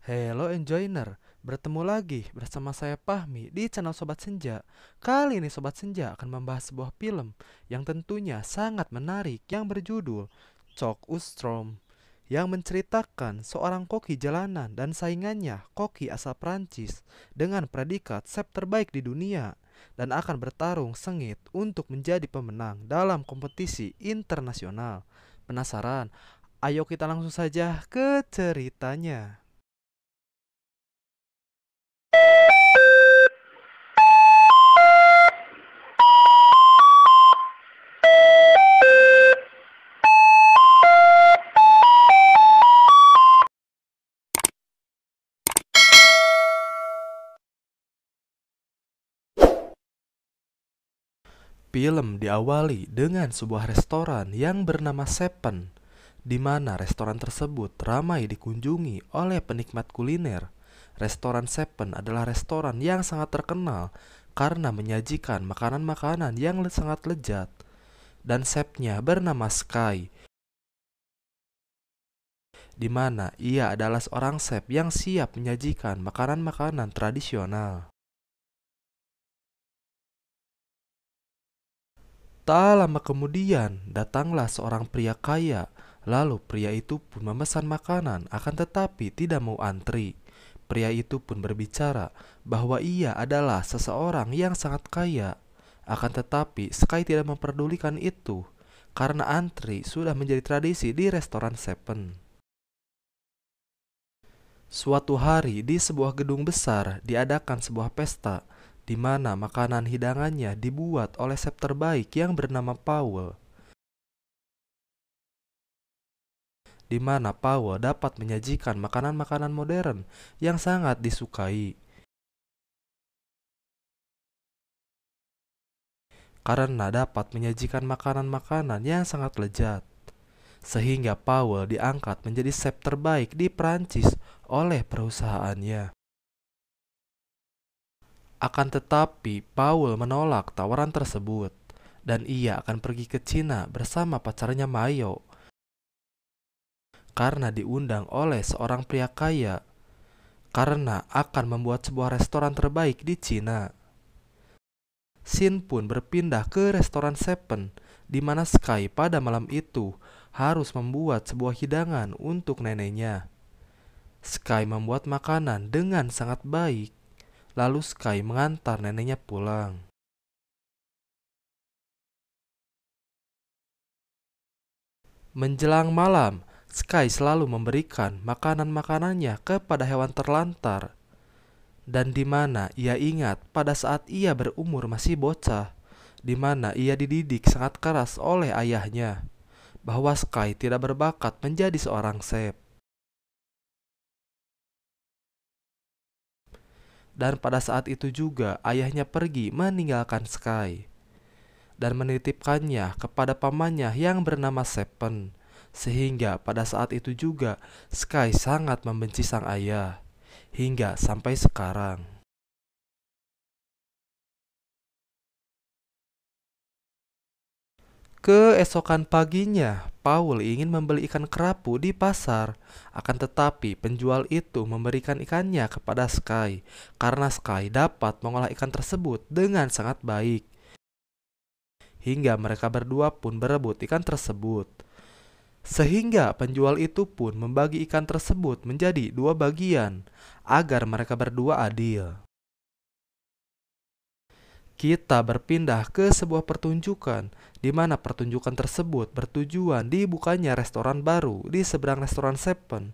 Hello Enjoiner, bertemu lagi bersama saya Fahmi di channel Sobat Senja. Kali ini Sobat Senja akan membahas sebuah film yang tentunya sangat menarik yang berjudul Cok Ustrom, yang menceritakan seorang koki jalanan dan saingannya koki asal Prancis dengan predikat chef terbaik di dunia dan akan bertarung sengit untuk menjadi pemenang dalam kompetisi internasional. Penasaran? Ayo kita langsung saja ke ceritanya. Film diawali dengan sebuah restoran yang bernama Seven, di mana restoran tersebut ramai dikunjungi oleh penikmat kuliner. Restoran Seven adalah restoran yang sangat terkenal karena menyajikan makanan-makanan yang sangat lezat, dan chefnya bernama Sky, di mana ia adalah seorang chef yang siap menyajikan makanan-makanan tradisional. Tak lama kemudian, datanglah seorang pria kaya. Lalu pria itu pun memesan makanan, akan tetapi tidak mau antri. Pria itu pun berbicara bahwa ia adalah seseorang yang sangat kaya. Akan tetapi Sky tidak memperdulikan itu, karena antri sudah menjadi tradisi di restoran Seven. Suatu hari di sebuah gedung besar diadakan sebuah pesta, di mana makanan hidangannya dibuat oleh chef terbaik yang bernama Paul, di mana Paul dapat menyajikan makanan-makanan modern yang sangat disukai, karena dapat menyajikan makanan-makanan yang sangat lezat. Sehingga Paul diangkat menjadi chef terbaik di Prancis oleh perusahaannya. Akan tetapi Paul menolak tawaran tersebut, dan ia akan pergi ke Cina bersama pacarnya Mayo, karena diundang oleh seorang pria kaya, karena akan membuat sebuah restoran terbaik di Cina. Shin pun berpindah ke restoran Seven, di mana Sky pada malam itu harus membuat sebuah hidangan untuk neneknya. Sky membuat makanan dengan sangat baik, lalu Sky mengantar neneknya pulang. Menjelang malam, Sky selalu memberikan makanan-makanannya kepada hewan terlantar, dan di mana ia ingat pada saat ia berumur masih bocah, di mana ia dididik sangat keras oleh ayahnya, bahwa Sky tidak berbakat menjadi seorang chef. Dan pada saat itu juga ayahnya pergi meninggalkan Sky dan menitipkannya kepada pamannya yang bernama Seven. Sehingga pada saat itu juga Sky sangat membenci sang ayah hingga sampai sekarang. Keesokan paginya, Paul ingin membeli ikan kerapu di pasar. Akan tetapi penjual itu memberikan ikannya kepada Sky, karena Sky dapat mengolah ikan tersebut dengan sangat baik. Hingga mereka berdua pun berebut ikan tersebut. Sehingga penjual itu pun membagi ikan tersebut menjadi dua bagian, agar mereka berdua adil. Kita berpindah ke sebuah pertunjukan, di mana pertunjukan tersebut bertujuan dibukanya restoran baru di seberang restoran Seven.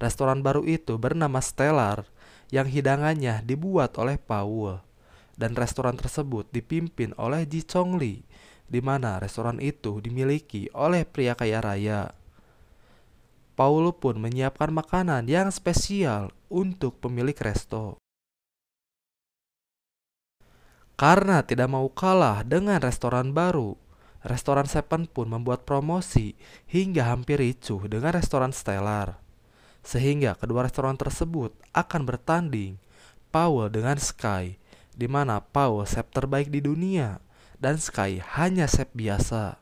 Restoran baru itu bernama Stellar, yang hidangannya dibuat oleh Paul. Dan restoran tersebut dipimpin oleh Ji Chong Li, di mana restoran itu dimiliki oleh pria kaya raya. Paul pun menyiapkan makanan yang spesial untuk pemilik resto. Karena tidak mau kalah dengan restoran baru, restoran Seven pun membuat promosi hingga hampir ricuh dengan restoran Stellar. Sehingga kedua restoran tersebut akan bertanding, Paul dengan Sky, di mana Paul chef terbaik di dunia dan Sky hanya chef biasa.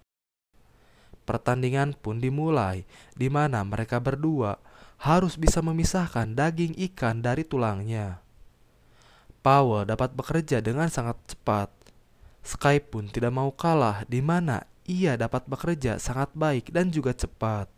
Pertandingan pun dimulai, di mana mereka berdua harus bisa memisahkan daging ikan dari tulangnya. Powell dapat bekerja dengan sangat cepat. Sky pun tidak mau kalah di mana ia dapat bekerja sangat baik dan juga cepat.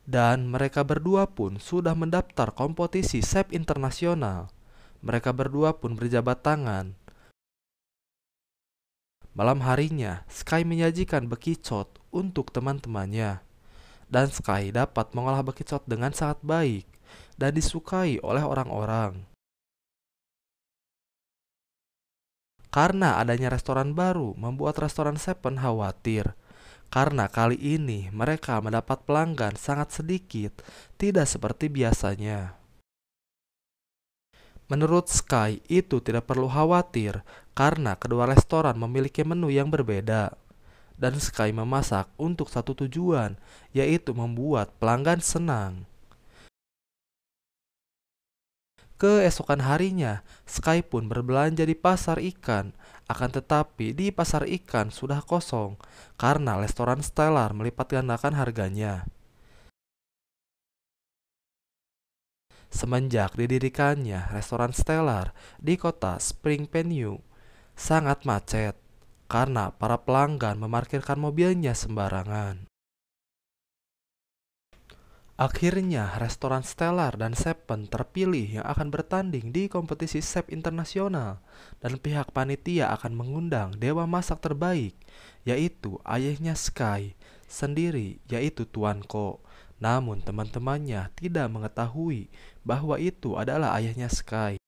Dan mereka berdua pun sudah mendaftar kompetisi chef internasional. Mereka berdua pun berjabat tangan. Malam harinya, Sky menyajikan bekicot untuk teman-temannya. Dan Sky dapat mengolah bekicot dengan sangat baik dan disukai oleh orang-orang. Karena adanya restoran baru membuat restoran Seven khawatir. Karena kali ini mereka mendapat pelanggan sangat sedikit, tidak seperti biasanya. Menurut Sky, itu tidak perlu khawatir karena kedua restoran memiliki menu yang berbeda. Dan Sky memasak untuk satu tujuan, yaitu membuat pelanggan senang. Keesokan harinya, Sky pun berbelanja di pasar ikan. Akan tetapi di pasar ikan sudah kosong karena restoran Stellar melipat gandakan harganya. Semenjak didirikannya restoran Stellar di kota Spring Peniu, sangat macet karena para pelanggan memarkirkan mobilnya sembarangan. Akhirnya, restoran Stellar dan Seven terpilih yang akan bertanding di kompetisi chef internasional, dan pihak panitia akan mengundang dewa masak terbaik, yaitu ayahnya Sky sendiri, yaitu Tuan Ko. Namun teman-temannya tidak mengetahui bahwa itu adalah ayahnya Sky.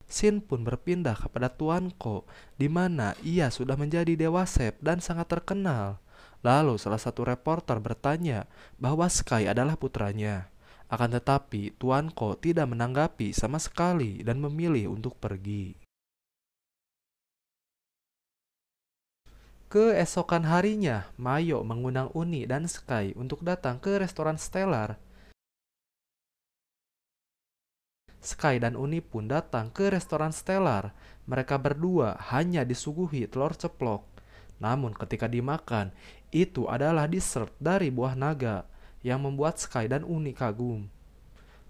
Shin pun berpindah kepada Tuan Ko, di mana ia sudah menjadi dewa chef dan sangat terkenal. Lalu salah satu reporter bertanya bahwa Sky adalah putranya. Akan tetapi Tuan Ko tidak menanggapi sama sekali dan memilih untuk pergi. Keesokan harinya, Mayo mengundang Uni dan Sky untuk datang ke restoran Stellar. Sky dan Uni pun datang ke restoran Stellar. Mereka berdua hanya disuguhi telur ceplok. Namun ketika dimakan, itu adalah dessert dari buah naga yang membuat Sky dan Uni kagum.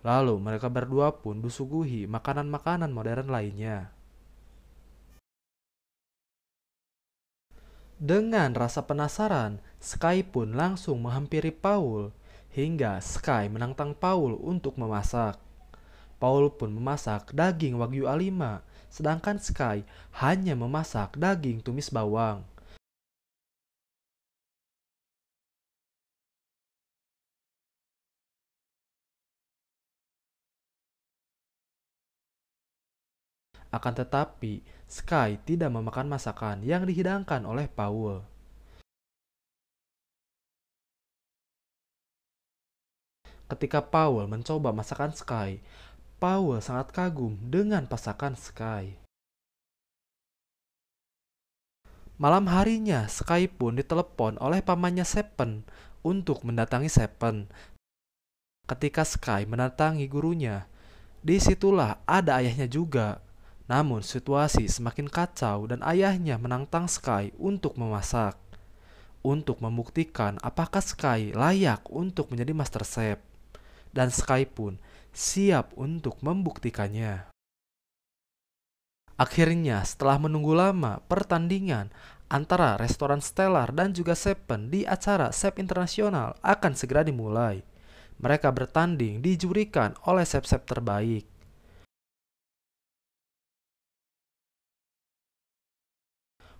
Lalu mereka berdua pun disuguhi makanan-makanan modern lainnya. Dengan rasa penasaran, Sky pun langsung menghampiri Paul hingga Sky menantang Paul untuk memasak. Paul pun memasak daging Wagyu A5, sedangkan Sky hanya memasak daging tumis bawang. Akan tetapi, Sky tidak memakan masakan yang dihidangkan oleh Paul. Ketika Paul mencoba masakan Sky, Paul sangat kagum dengan masakan Sky. Malam harinya, Sky pun ditelepon oleh pamannya Seven untuk mendatangi Seven. Ketika Sky mendatangi gurunya, disitulah ada ayahnya juga. Namun situasi semakin kacau dan ayahnya menantang Sky untuk memasak. Untuk membuktikan apakah Sky layak untuk menjadi Master Chef. Dan Sky pun siap untuk membuktikannya. Akhirnya setelah menunggu lama, pertandingan antara restoran Stellar dan juga Seven di acara chef internasional akan segera dimulai. Mereka bertanding dijurikan oleh chef-chef terbaik.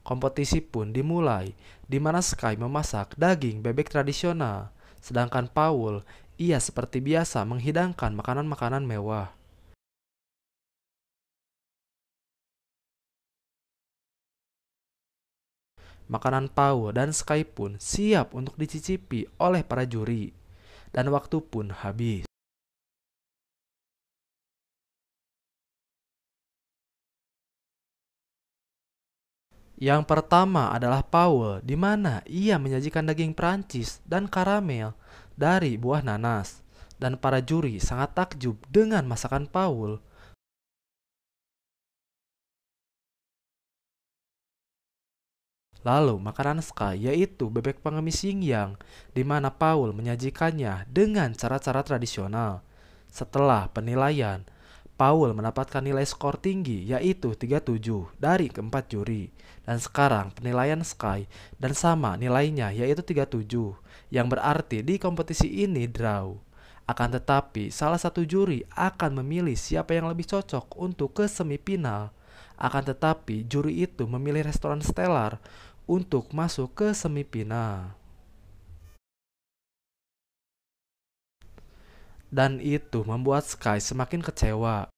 Kompetisi pun dimulai, di mana Sky memasak daging bebek tradisional, sedangkan Paul, ia seperti biasa menghidangkan makanan-makanan mewah. Makanan Paul dan Sky pun siap untuk dicicipi oleh para juri, dan waktu pun habis. Yang pertama adalah Paul, di mana ia menyajikan daging Prancis dan karamel dari buah nanas. Dan para juri sangat takjub dengan masakan Paul. Lalu makanan Sky yaitu bebek pengemis yin yang, di mana Paul menyajikannya dengan cara-cara tradisional. Setelah penilaian, Paul mendapatkan nilai skor tinggi yaitu 37 dari keempat juri. Dan sekarang penilaian Sky dan sama nilainya yaitu 37, yang berarti di kompetisi ini draw. Akan tetapi salah satu juri akan memilih siapa yang lebih cocok untuk ke semifinal. Akan tetapi juri itu memilih restoran Stellar untuk masuk ke semifinal. Dan itu membuat Sky semakin kecewa.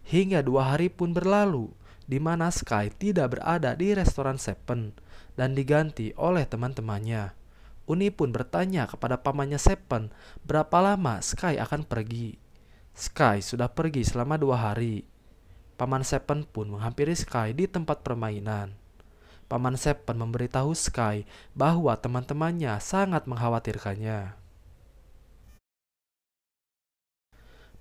Hingga 2 hari pun berlalu, di mana Sky tidak berada di restoran Seven dan diganti oleh teman-temannya. Uni pun bertanya kepada pamannya Seven berapa lama Sky akan pergi. Sky sudah pergi selama 2 hari. Paman Seven pun menghampiri Sky di tempat permainan. Paman Seven memberitahu Sky bahwa teman-temannya sangat mengkhawatirkannya.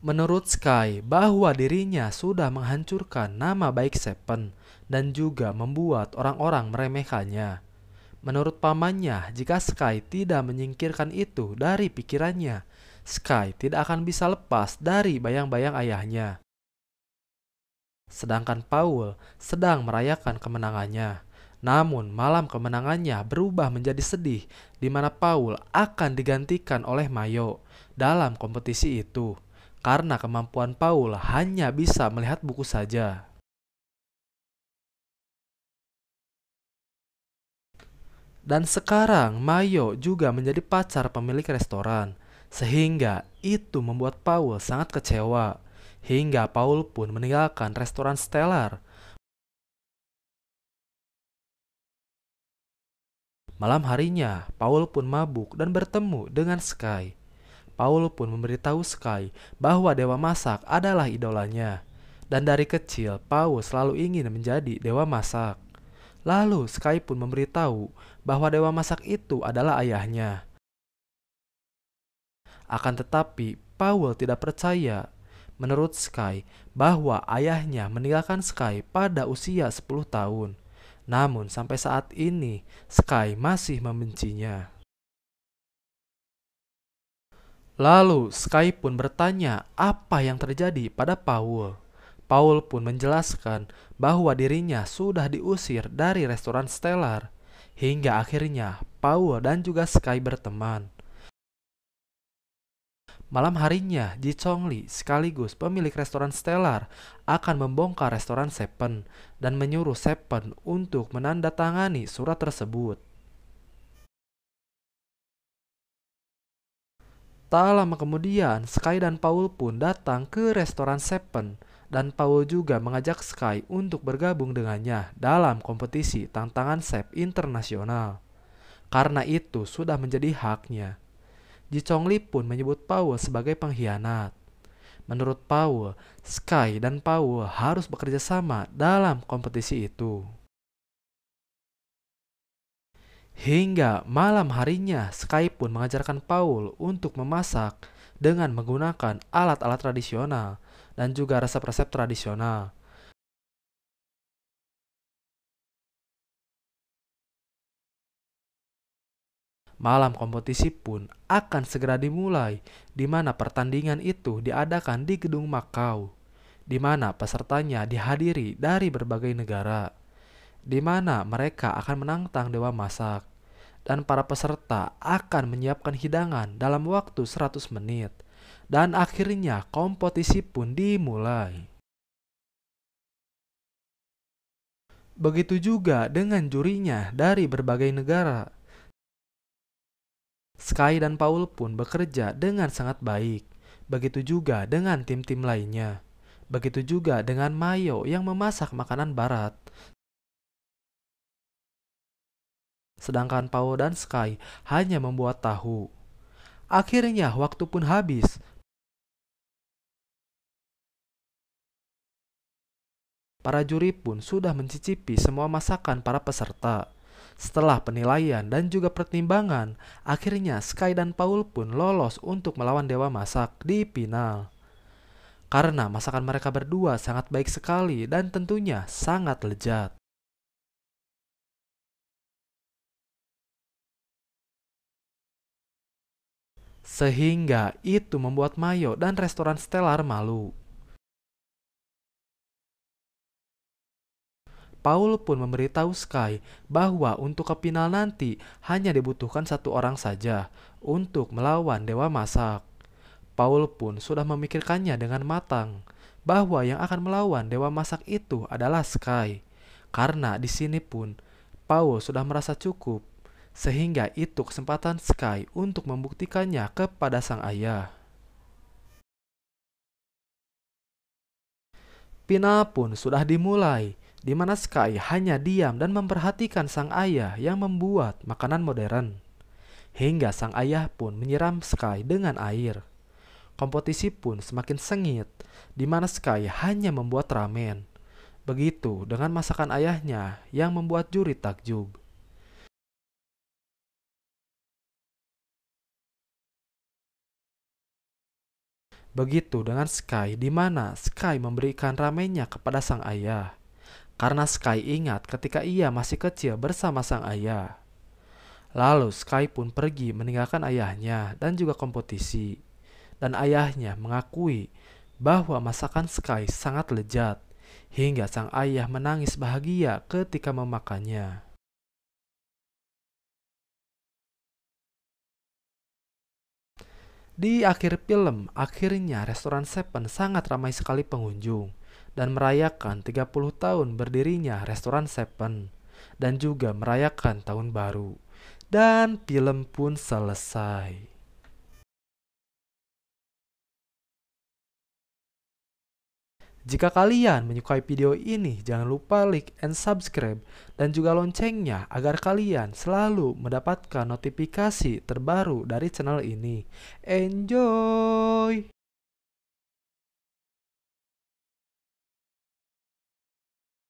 Menurut Sky bahwa dirinya sudah menghancurkan nama baik Seven dan juga membuat orang-orang meremehkannya. Menurut pamannya, jika Sky tidak menyingkirkan itu dari pikirannya, Sky tidak akan bisa lepas dari bayang-bayang ayahnya. Sedangkan Paul sedang merayakan kemenangannya. Namun malam kemenangannya berubah menjadi sedih, di mana Paul akan digantikan oleh Mayo dalam kompetisi itu. Karena kemampuan Paul hanya bisa melihat buku saja. Dan sekarang Mayo juga menjadi pacar pemilik restoran. Sehingga itu membuat Paul sangat kecewa. Hingga Paul pun meninggalkan restoran Stellar. Malam harinya, Paul pun mabuk dan bertemu dengan Sky. Paul pun memberitahu Sky bahwa Dewa Masak adalah idolanya. Dan dari kecil, Paul selalu ingin menjadi Dewa Masak. Lalu Sky pun memberitahu bahwa Dewa Masak itu adalah ayahnya. Akan tetapi, Paul tidak percaya. Menurut Sky, bahwa ayahnya meninggalkan Sky pada usia 10 tahun. Namun sampai saat ini, Sky masih membencinya. Lalu Sky pun bertanya apa yang terjadi pada Paul. Paul pun menjelaskan bahwa dirinya sudah diusir dari restoran Stellar. Hingga akhirnya Paul dan juga Sky berteman. Malam harinya, Ji Chongli sekaligus pemilik restoran Stellar akan membongkar restoran Seven dan menyuruh Seven untuk menandatangani surat tersebut. Tak lama kemudian, Sky dan Paul pun datang ke restoran Seven dan Paul juga mengajak Sky untuk bergabung dengannya dalam kompetisi tantangan chef internasional. Karena itu sudah menjadi haknya. Ji Chongli pun menyebut Paul sebagai pengkhianat. Menurut Paul, Sky dan Paul harus bekerja sama dalam kompetisi itu. Hingga malam harinya, Sky pun mengajarkan Paul untuk memasak dengan menggunakan alat-alat tradisional dan juga resep-resep tradisional. Malam kompetisi pun akan segera dimulai, di mana pertandingan itu diadakan di Gedung Macau, di mana pesertanya dihadiri dari berbagai negara, di mana mereka akan menantang Dewa Masak, dan para peserta akan menyiapkan hidangan dalam waktu 100 menit, dan akhirnya kompetisi pun dimulai. Begitu juga dengan jurinya dari berbagai negara. Sky dan Paul pun bekerja dengan sangat baik. Begitu juga dengan tim-tim lainnya. Begitu juga dengan Mayo yang memasak makanan barat. Sedangkan Paul dan Sky hanya membuat tahu. Akhirnya waktu pun habis. Para juri pun sudah mencicipi semua masakan para peserta. Setelah penilaian dan juga pertimbangan, akhirnya Sky dan Paul pun lolos untuk melawan Dewa Masak di final. karena masakan mereka berdua sangat baik sekali dan tentunya sangat lezat. Sehingga itu membuat Mayo dan restoran Stellar malu. Paul pun memberitahu Sky bahwa untuk ke final nanti hanya dibutuhkan satu orang saja untuk melawan Dewa Masak. Paul pun sudah memikirkannya dengan matang bahwa yang akan melawan Dewa Masak itu adalah Sky. Karena di sini pun Paul sudah merasa cukup, sehingga itu kesempatan Sky untuk membuktikannya kepada sang ayah. Final pun sudah dimulai, di mana Sky hanya diam dan memperhatikan sang ayah yang membuat makanan modern. Hingga sang ayah pun menyiram Sky dengan air. Kompetisi pun semakin sengit, di mana Sky hanya membuat ramen. Begitu dengan masakan ayahnya yang membuat juri takjub. Begitu dengan Sky, di mana Sky memberikan ramennya kepada sang ayah. Karena Sky ingat ketika ia masih kecil bersama sang ayah. Lalu Sky pun pergi meninggalkan ayahnya dan juga kompetisi. Dan ayahnya mengakui bahwa masakan Sky sangat lezat, hingga sang ayah menangis bahagia ketika memakannya. Di akhir film, akhirnya restoran Seven sangat ramai sekali pengunjung dan merayakan 30 tahun berdirinya restoran Seven dan juga merayakan tahun baru. Dan film pun selesai. Jika kalian menyukai video ini, jangan lupa like and subscribe dan juga loncengnya agar kalian selalu mendapatkan notifikasi terbaru dari channel ini. Enjoy!